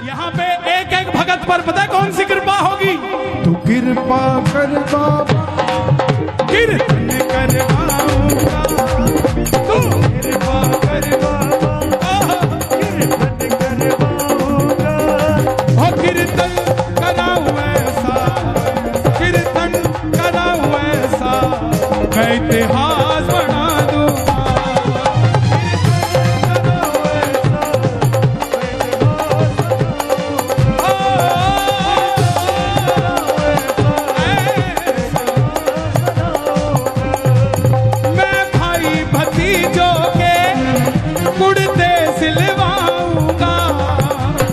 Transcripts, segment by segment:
यहाँ पे एक एक भगत पर पता है कौन सी कृपा होगी? तू कृपा कर बाबा, कीर्तन करवाऊंगा, तू कृपा कर बाबा, कीर्तन करवाऊंगा। हो कीर्तन कराऊं ऐसा, कीर्तन कराऊं ऐसा, मैं इतिहास बना दूंगा। मैं भाई भतीजों के कुर्ते सिलवाऊंगा,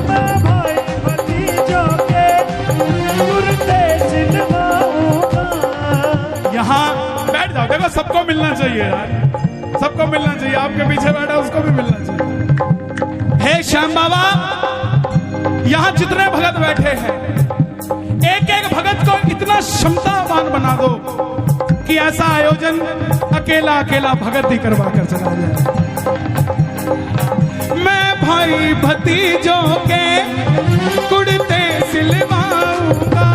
मैं भाई भतीजों के कुर्ते सिलवाऊंगा। यहाँ बैठ जाओ। देखो सबको मिलना चाहिए यार, सबको मिलना चाहिए। आपके पीछे बैठा उसको भी मिलना चाहिए। हे श्याम बाबा, यहाँ जितने भगत बैठे हैं, एक एक भगत को इतना क्षमतावान बना दो कि ऐसा आयोजन अकेला अकेला भगत ही करवा कर चला जाए। मैं भाई भतीजों के कुर्ते सिलवाऊंगा,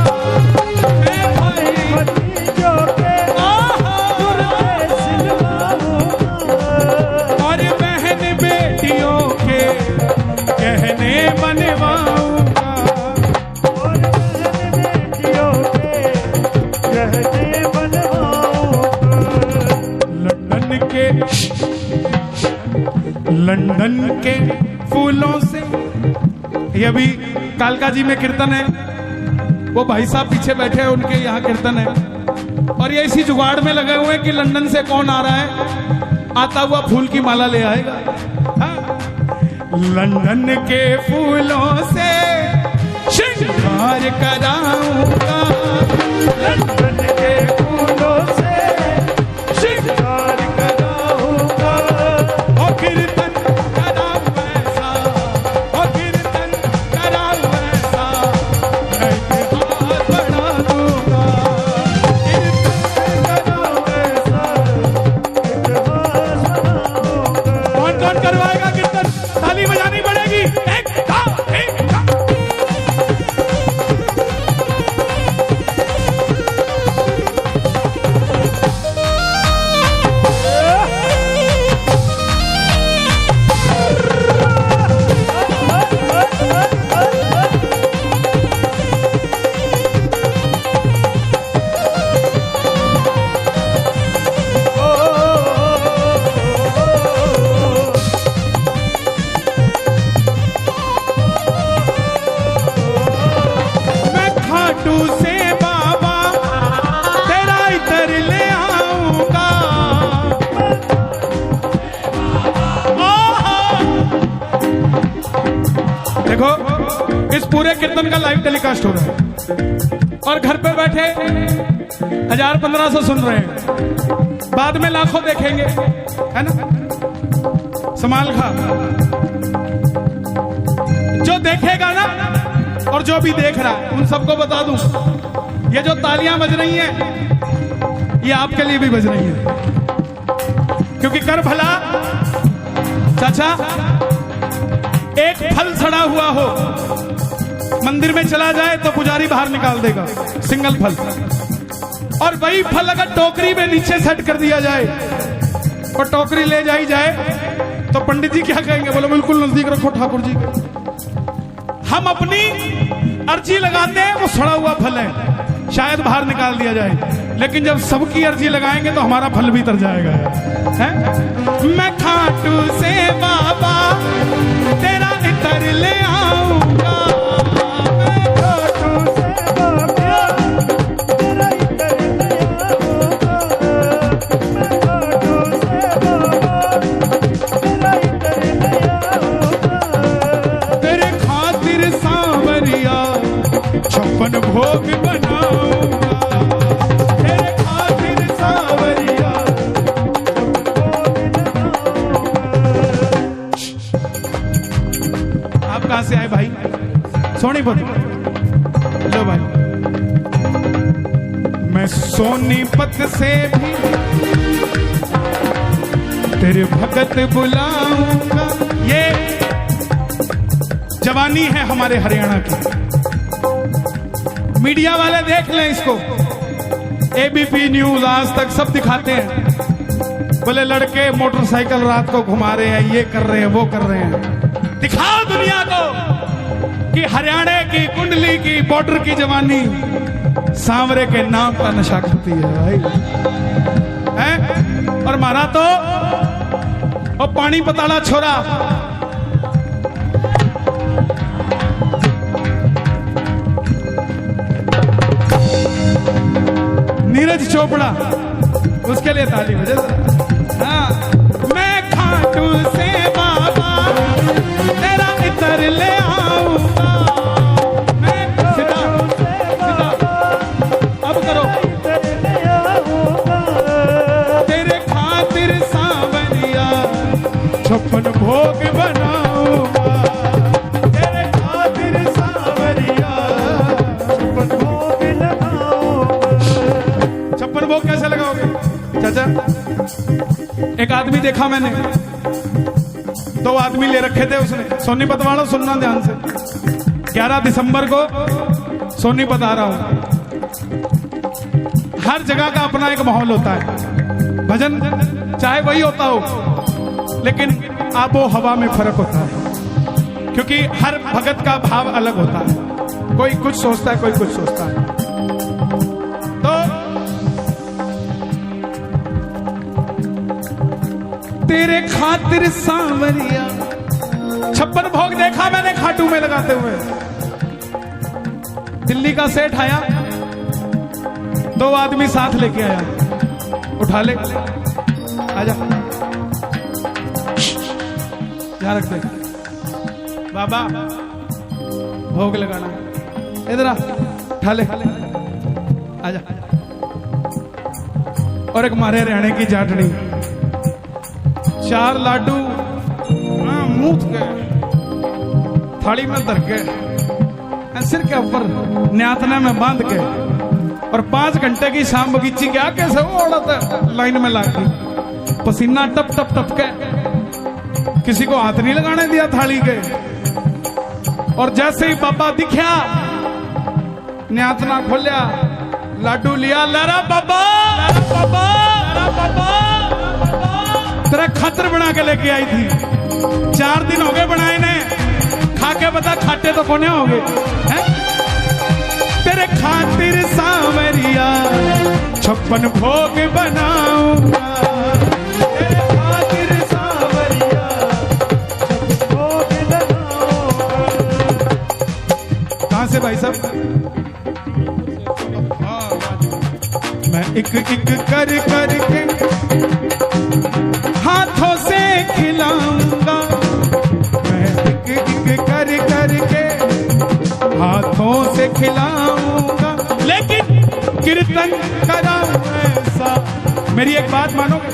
मैं भाई भतीजों के कुर्ते सिलवाऊंगा। और बहन बेटियों के गहने बनवाऊंगा, और बहन बेटियों के गहने बनवाऊंगा। लंदन के फूलों से, ये अभी कालका जी में कीर्तन है, वो भाई साहब पीछे बैठे हैं, उनके यहाँ कीर्तन है। और ये इसी जुगाड़ में लगे हुए हैं कि लंदन से कौन आ रहा है, आता हुआ फूल की माला ले आएगा। हाँ? लंदन के फूलों से श्रृंगार कराऊंगा, लंदन के फूलों से श्रृंगार कराऊंगा। ओ कीर्तन कराऊं ऐसा, ओ कीर्तन कराऊं ऐसा, मैं इतिहास बना दूंगा। कीर्तन कराऊं ऐसा, इतिहास बनाऊंगा। कौन कौन करवाएगा कीर्तन? ताली बजानी पड़ेगी। एक था, एक था। मैं खाटू से बाबा तेरा इतर ले आऊंगा। देखो इस पूरे कीर्तन का लाइव टेलीकास्ट हो रहा है और घर पे बैठे 1000-1500 सुन रहे हैं, बाद में लाखों देखेंगे, है ना? संभाल खा। जो देखेगा ना और जो भी देख रहा है उन सबको बता दूं, ये जो तालियां बज रही हैं ये आपके लिए भी बज रही हैं, क्योंकि कर भला चाचा, एक फल सड़ा हुआ हो मंदिर में चला जाए तो पुजारी बाहर निकाल देगा, सिंगल फल। और वही फल अगर टोकरी में नीचे सेट कर दिया जाए और टोकरी ले जाई जाए तो पंडित जी क्या कहेंगे? बोलो बिल्कुल नजदीक रखो ठाकुर जी के। हम अपनी अर्जी लगाते हैं, वो सड़ा हुआ फल है, शायद बाहर निकाल दिया जाए, लेकिन जब सबकी अर्जी लगाएंगे तो हमारा फल भी तर जाएगा, है? मैं खाटू से बाबा तेरा इतर ले आऊंगा, मैं खाटू से बाबा तेरा इतर ले आऊंगा। मैं खाटू से बाबा तेरा इतर ले आऊंगा। तेरे खातिर सांवरिया 56 भोग बनाऊंगा, तेरे खातिर सांवरिया। आप कहां से आए भाई? सोनीपत। लो भाई, मैं सोनीपत से भी तेरे भगत बुलाऊंगा। ये जवानी है हमारे हरियाणा की। मीडिया वाले देख लें इसको, एबीपी न्यूज, आज तक सब दिखाते हैं, बोले लड़के मोटरसाइकिल रात को घुमा रहे हैं, ये कर रहे हैं, वो कर रहे हैं। दिखाओ दुनिया को कि हरियाणा की कुंडली की बॉर्डर की जवानी सांवरे के नाम का नशा करती है भाई, है? और मारा तो और पानी पताला छोरा। नीरज चोपड़ा, उसके लिए ताली बजे। हाँ, मैं खाटू से बाबा तेरा इतर ले आऊंगा, मैं सीधा सीधा अब करो, तेरे खातिर सांवरिया 56 भोग बनाऊंगा, तेरे खातिर सांवरिया 56 भोग लगाऊंगा। 56 भोग कैसे लगाओगे चाचा? एक आदमी देखा मैंने, 2 आदमी ले रखे थे उसने। सोनीपत वालों सुनना ध्यान से, 11 दिसंबर को सोनीपत आ रहा हूं। हर जगह का अपना एक माहौल होता है, भजन चाहे वही होता हो, लेकिन आबो हवा में फर्क होता है, क्योंकि हर भगत का भाव अलग होता है। कोई कुछ सोचता है, कोई कुछ सोचता है। तो तेरे खातिर सांवरिया 56 भोग देखा मैंने खाटू में लगाते हुए। दिल्ली का सेठ आया, 2 आदमी साथ लेके आया, उठा ले, आजा, यहाँ रख दे बाबा, भोग लगाना, इधर आ, उठा ले, आजा। और एक मारे हरियाणे की जाटनी, 4 लाडू मूत गए, थाली में धर के, सिर के ऊपर न्यातना में बांध के, और 5 घंटे की शाम बगीची क्या कैसे वो औरत लाइन में लाग गई, पसीना टप टप टप के, किसी को हाथ नहीं लगाने दिया थाली के। और जैसे ही बाबा दिखा, न्यातना खोलिया, लाडू लिया, लरा बाबा, लरा बाबा, लरा बाबा, तेरा खातर बना के लेके आई थी, 4 दिन हो गए बनाए ने, खा के बता खाते तो कोने हो गए हैं? तेरे खातिर सांवरिया 56 भोग बनाऊंगा, तेरे खातिर सांवरिया 56 भोग लगाऊंगा। कहां से भाई साहब? मैं एक एक कर करके हाथों से खिलाऊंगा, मैं एक एक कर करके हाथों से खिलाऊंगा, लेकिन कीर्तन कराऊं ऐसा। मेरी एक बात मानोगे?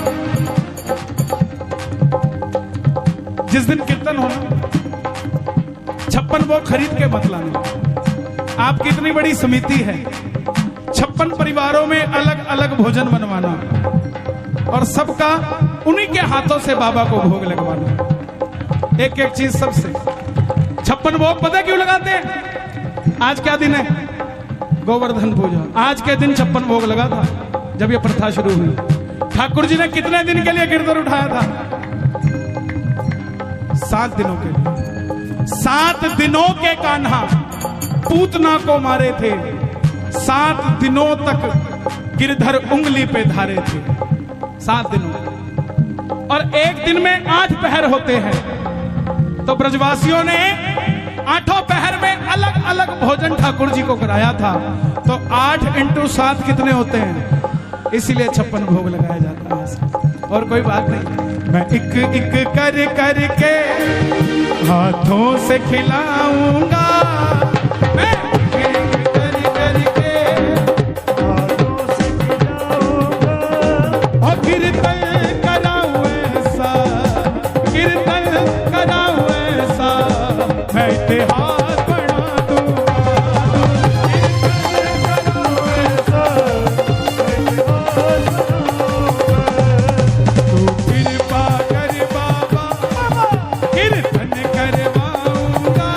जिस दिन कीर्तन होना, 56 वो खरीद के मत लाना। आपकी इतनी बड़ी समिति है, 56 परिवारों में अलग अलग भोजन बनवाना, और सबका उन्हीं के हाथों से बाबा को भोग लगवाना। एक एक चीज सबसे। 56 भोग पता क्यों लगाते हैं? आज क्या दिन है? गोवर्धन पूजा। आज के दिन 56 भोग लगा था जब ये प्रथा शुरू हुई। ठाकुर जी ने कितने दिन के लिए कीर्तन उठाया था? 7 दिनों के लिए। 7 दिनों के कान्हा पूतना को मारे थे, 7 दिनों तक गिरधर उंगली पे धारे थे, 7 दिनों। और एक दिन में 8 पहर होते हैं, तो ब्रजवासियों ने 8 पहर में अलग अलग भोजन ठाकुर जी को कराया था। तो 8 × 7 कितने होते हैं? इसीलिए 56 भोग लगाया जाता है, और कोई बात नहीं। मैं एक एक कर करके हाथों से खिलाऊंगा, मैं एक एक कर करके हाथों से खिलाऊंगा, और कीर्तन कराऊं ऐसा, कीर्तन कराऊं ऐसा, मैं इतिहास बना दूंगा, कीर्तन कराऊं ऐसा, तू कृपा कर बाबा, कीर्तन करवाऊंगा,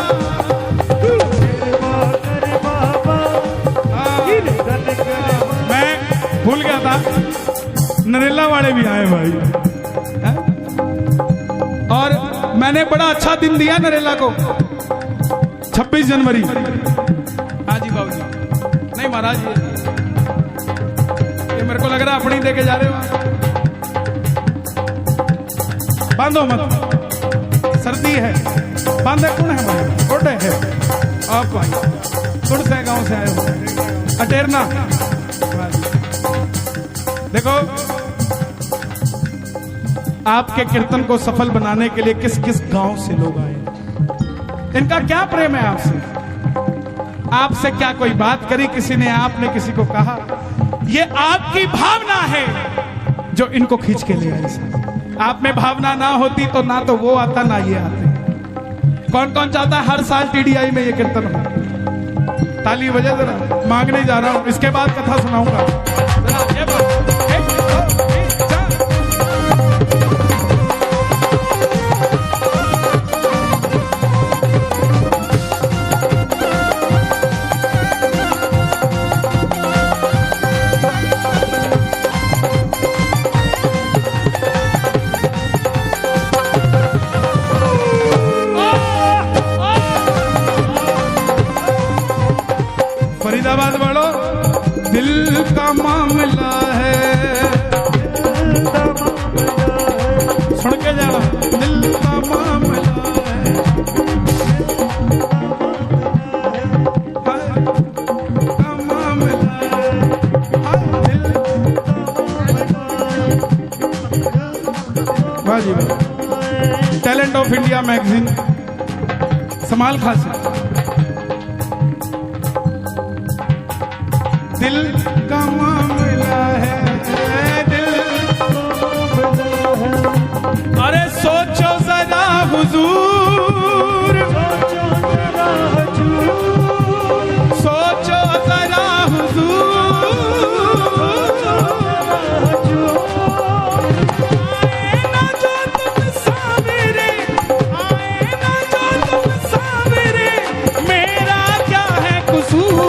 नरेला वाले भी आए भाई हैं? और मैंने बड़ा अच्छा दिन दिया नरेला को, 26 जनवरी। हाँ जी बाबू जी, नहीं महाराज ये मेरे को लग रहा है अपनी दे के जा रहे हो। बांधो मत, सर्दी है, बांधे कौन है भाई? कोटे है आप भाई, सुर से गांव से आए हो, अटेरना। देखो आपके कीर्तन को सफल बनाने के लिए किस किस गांव से लोग आए, इनका क्या प्रेम है आपसे, आपसे क्या कोई बात करी किसी ने, आपने किसी को कहा, ये आपकी भावना है जो इनको खींच के ले आई। आप में भावना ना होती तो ना तो वो आता ना ये आते। कौन कौन चाहता है हर साल टीडीआई में ये कीर्तन हो? ताली बजा जरा, मांगने जा रहा हूं, इसके बाद कथा सुनाऊंगा। फरीदाबाद वालों, दिल का मामला है, सुन के जाना, दिल का मामला है, का मामला है, वाह जी वाह। टैलेंट ऑफ इंडिया मैगजीन, समाल खास, दिल का मामला है, दिल अरे सोचो जरा हुजूर, सोचो जरा हुजूर, आए ना जो तुम सामने, आए ना जो तुम सामने, मेरा क्या है कसूर।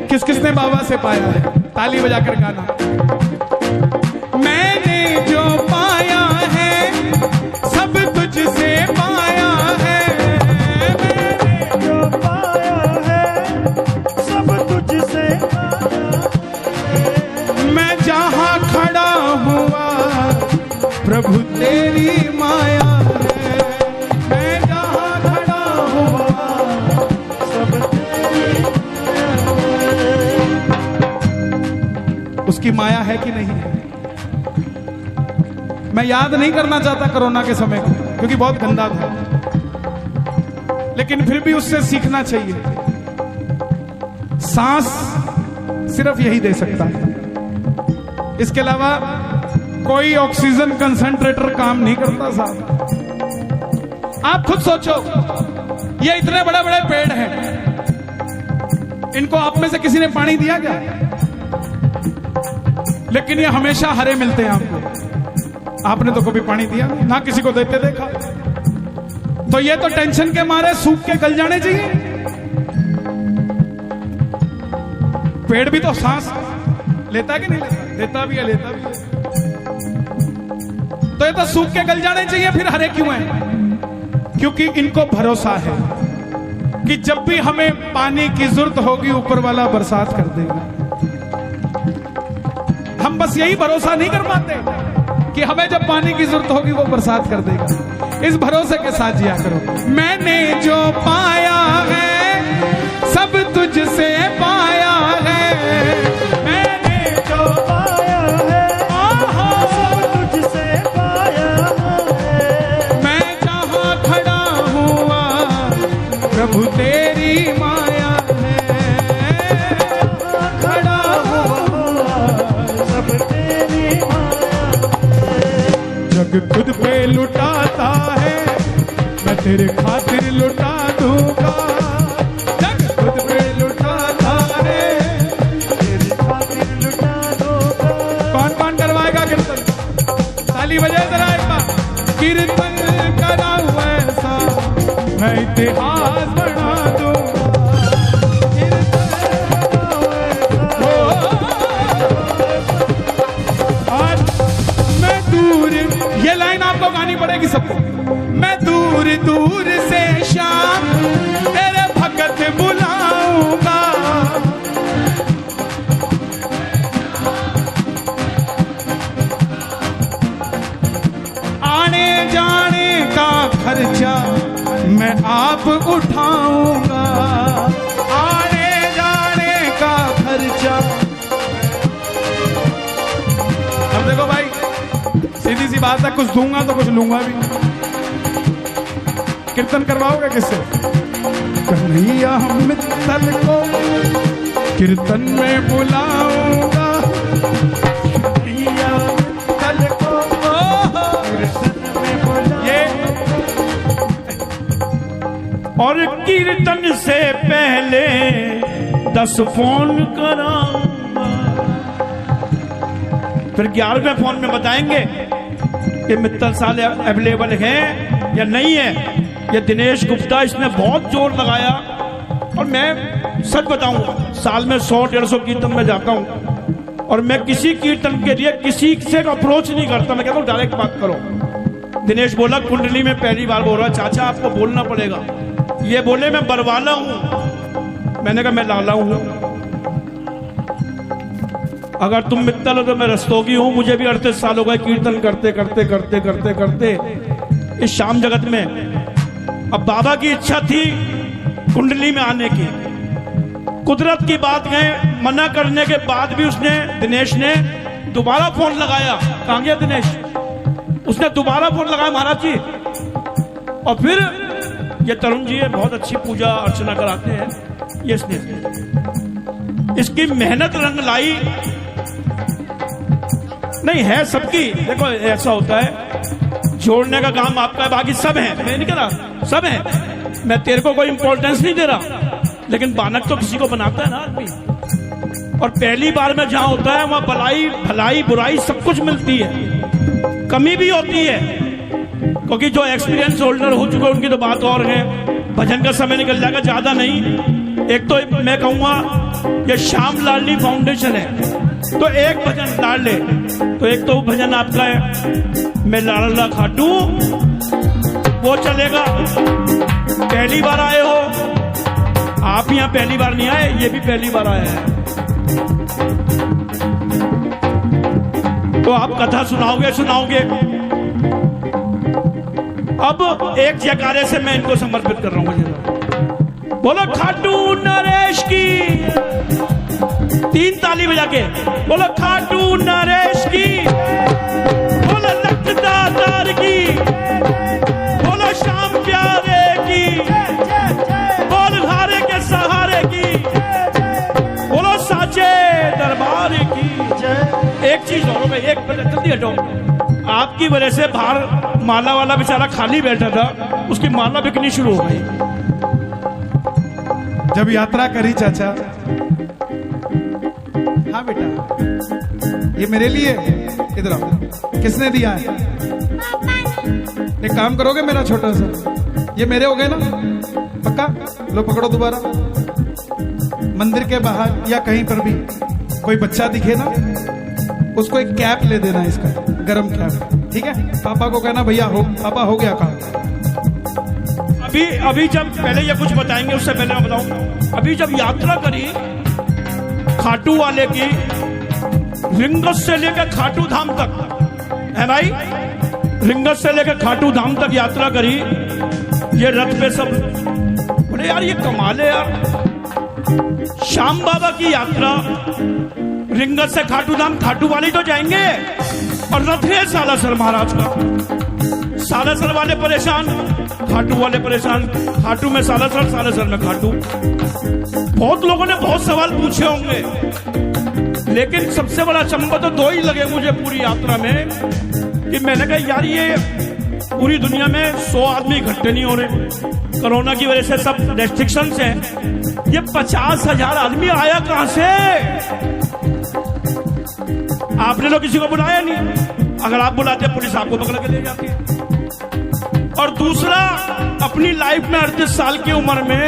किस किसने बाबा से पाया है? ताली बजाकर गाना। मैंने जो पाया है सब तुझसे पाया है, मैंने जो पाया है सब तुझसे पाया है। मैं जहां खड़ा हुआ प्रभु तेरी माया है, मैं जहां खड़ा हुआ सब तेरी उसकी माया है कि नहीं है? मैं याद नहीं करना चाहता कोरोना के समय को, क्योंकि बहुत गंदा था, लेकिन फिर भी उससे सीखना चाहिए। सांस सिर्फ यही दे सकता है, इसके अलावा कोई ऑक्सीजन कंसंट्रेटर काम नहीं करता साहब। आप खुद सोचो, ये इतने बड़े बड़े पेड़ हैं, इनको आप में से किसी ने पानी दिया क्या? लेकिन ये हमेशा हरे मिलते हैं आपको, आपने तो कभी पानी दिया नहीं, ना किसी को देते देखा। तो ये तो टेंशन के मारे सूख के गल जाने चाहिए। पेड़ भी तो सांस लेता है कि नहीं लेता? देता भी है, लेता भी है। तो ये तो सूख के गल जाने चाहिए, फिर हरे क्यों हैं? क्योंकि इनको भरोसा है कि जब भी हमें पानी की जरूरत होगी ऊपर वाला बरसात कर देगा। हम बस यही भरोसा नहीं कर पाते कि हमें जब पानी की जरूरत होगी वो बरसात कर देगा। इस भरोसे के साथ जिया करो। मैंने जो पाया है सब तुझसे पाया है, मैंने जो पाया है सब तुझसे पाया है। मैं जहां खड़ा हुआ प्रभु तेरी माया है, खड़ा हुआ सब तेरी माया है। जग खुद पे लुटाता है, मैं तेरे खातिर लुटा दूंगा। जग खुद पे लुटाता है, ताली बजाए जरा एक बार। कीर्तन कराऊं ऐसा मैं इतिहास बना दूं। और मैं दूर, ये लाइन आपको गानी पड़ेगी सबको। मैं दूर दूर से शाम तेरे भगत बुलाऊंगा। आने जाने का खर्चा मैं आप उठाऊंगा। आने जाने का खर्चा। अब देखो भाई, सीधी सी बात है, कुछ दूंगा तो कुछ लूंगा भी। कीर्तन करवाओगे किससे? कन्हैया मित्तल को कीर्तन में बुलाऊंगा। कन्हैया मित्तल को कीर्तन में बुलाऊंगा। और कीर्तन से पहले 10 फोन कराऊंगा। फिर 11वें फोन में बताएंगे कि मित्तल साले अवेलेबल हैं या नहीं है। ये दिनेश गुप्ता, इसने बहुत जोर लगाया। और मैं सच बताऊंगा, साल में 100-150 कीर्तन में जाता हूं और मैं किसी कीर्तन के लिए किसी से अप्रोच नहीं करता। मैं कहता हूं डायरेक्ट बात करो। दिनेश बोला कुंडली में पहली बार बोल रहा, चाचा आपको बोलना पड़ेगा। ये बोले मैं बरवाला हूं। मैंने कहा मैं लाला हूं। अगर तुम मित्तल हो तो मैं रस्तोगी हूं। मुझे भी 38 साल हो गए कीर्तन करते करते करते करते करते इस शाम जगत में। अब बाबा की इच्छा थी कुंडली में आने की। कुदरत की बात गए, मना करने के बाद भी उसने, दिनेश ने दोबारा फोन लगाया। कहां गया दिनेश? उसने दोबारा फोन लगाया, महाराज जी। और फिर ये तरुण जी है, बहुत अच्छी पूजा अर्चना कराते हैं। ये इसकी मेहनत रंग लाई। नहीं है सबकी। देखो ऐसा होता है, जोड़ने का काम आपका है, बाकी सब है। मैं नहीं कह रहा सब है, मैं तेरे को कोई इंपॉर्टेंस नहीं दे रहा, लेकिन बानक तो किसी को बनाता है ना आदमी। और पहली बार में जहां होता है वहां भलाई भलाई बुराई सब कुछ मिलती है, कमी भी होती है। क्योंकि जो एक्सपीरियंस होल्डर हो चुके उनकी तो बात और है। भजन का समय निकल जाएगा, ज्यादा नहीं। एक तो मैं कहूंगा ये श्याम लाडली फाउंडेशन है, तो एक भजन लाड ले। तो एक तो भजन आपका है, मैं लाडला खाटू, वो चलेगा। पहली बार आए हो आप, यहाँ पहली बार नहीं आए, ये भी पहली बार आया है। तो आप कथा सुनाओगे सुनाओगे। अब एक जयकारे से मैं इनको समर्पित कर रहा हूं। बोलो खाटू नरेश की, 3 ताली बजा के बोलो खाटू नरेश की, बोलो लखदातार की, बोलो श्याम प्यारे की, बोल हारे के सहारे की, बोलो साचे दरबार की। एक चीज और हो गई, एक जल्दी हटो। आपकी वजह से बाहर माला वाला बेचारा खाली बैठा था, उसकी माला बिकनी शुरू हो गई। जब यात्रा करी चाचा, हाँ बेटा ये मेरे लिए, इधर आओ, किसने दिया है? एक काम करोगे मेरा छोटा सा, ये मेरे हो गए ना पक्का? लो पकड़ो दोबारा। मंदिर के बाहर या कहीं पर भी कोई बच्चा दिखे ना, उसको एक कैप ले देना, इसका गरम कैप, ठीक है? पापा को कहना भैया हो, पापा हो गया काम। अभी जब पहले ये कुछ बताएंगे, उससे पहले मैं बताऊं, अभी जब यात्रा करी खाटू वाले की, रिंगस से लेकर खाटू धाम तक है भाई, रिंगस से लेकर खाटू धाम तक यात्रा करी। ये रथ पे सब बोले यार ये कमाल है यार, श्याम बाबा की यात्रा रिंगस से खाटू धाम, खाटू वाले तो जाएंगे और रथ है सालासर महाराज का। सालासर वाले परेशान, खाटू वाले परेशान, खाटू में सालासर, सालासर में खाटू। बहुत लोगों ने बहुत सवाल पूछे होंगे, लेकिन सबसे बड़ा अचंभा तो 2 ही लगे मुझे पूरी यात्रा में, कि मैंने कहा यार ये पूरी दुनिया में 100 आदमी इकट्ठे नहीं हो रहे, कोरोना की वजह से सब रेस्ट्रिक्शन है, ये 50,000 आदमी आया कहां से? आपने तो किसी को बुलाया नहीं। अगर आप बुलाते पुलिस आपको पकड़ के ले जाती है। और दूसरा, अपनी लाइफ में 38 साल की उम्र में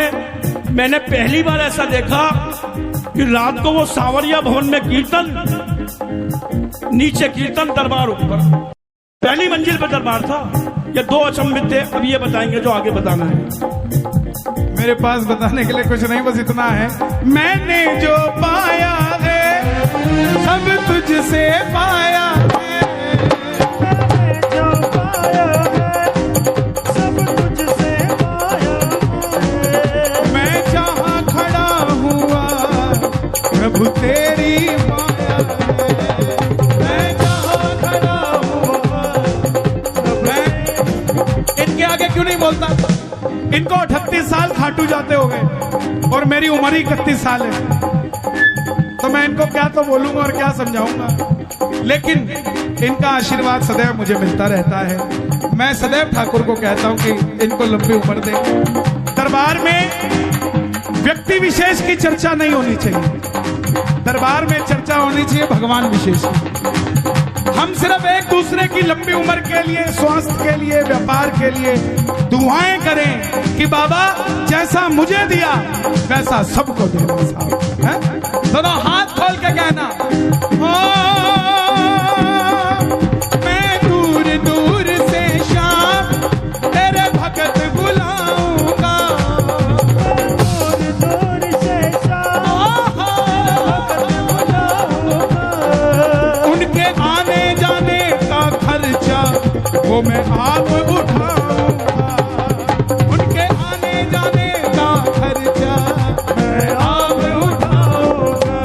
मैंने पहली बार ऐसा देखा कि रात को वो सांवरिया भवन में कीर्तन, नीचे कीर्तन, दरबार ऊपर, पहली मंजिल पे दरबार था। ये दो अचंभित थे। अब ये बताएंगे जो आगे बताना है। मेरे पास बताने के लिए कुछ नहीं, बस इतना है, मैंने जो पाया है सब तुझसे पाया है, जो पाया है सब तुझसे पाया है। मैं जहाँ खड़ा हुआ प्रभु तेरी माया है, मैं जहाँ खड़ा हुआ। मैं इनके आगे क्यों नहीं बोलता? इनको 38 साल खाटू जाते हो गए और मेरी उम्र ही 31 साल है, तो मैं इनको क्या तो बोलूंगा और क्या समझाऊंगा। लेकिन इनका आशीर्वाद सदैव मुझे मिलता रहता है। मैं सदैव ठाकुर को कहता हूं कि इनको लंबी उम्र दे। दरबार में व्यक्ति विशेष की चर्चा नहीं होनी चाहिए, दरबार में चर्चा होनी चाहिए भगवान विशेष की। हम सिर्फ एक दूसरे की लंबी उम्र के लिए, स्वास्थ्य के लिए, व्यापार के लिए दुआएं करें कि बाबा जैसा मुझे दिया वैसा सबको देना साहब, है? दोनों हाथ खोल के कहना, ओ मैं दूर दूर से शाम तेरे भगत बुलाऊंगा, दूर दूर से शाम भगत बुलाऊंगा। उनके आने जाने का खर्चा वो मैं आप उठाऊंगा, उनके आने जाने का खर्चा मैं आप उठाऊंगा।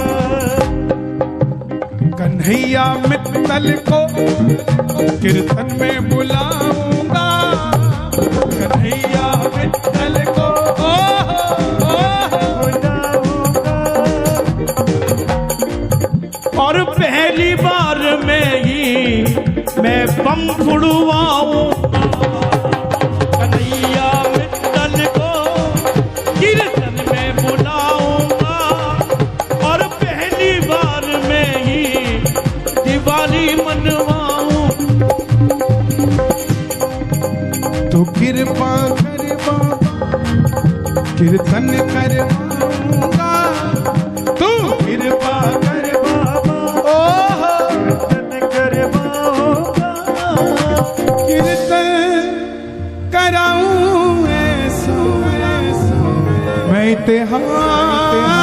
कन्हैया मित्तल को कीर्तन में बुलाऊंगा, कन्हैया मित्तल को और पहली बार में ही मैं बम फुड़वाऊंगा, कन्हैया मित्तल को कीर्तन में बुलाऊंगा। और पहली बार में ही दिवाली मनवाऊं। तो कृपा कर बाबा कीर्तन करवाऊंगा, तू कृपा कर बाबा, ओ कीर्तन करवाऊंगा। कीर्तन कराऊं ऐसा मैं इतिहास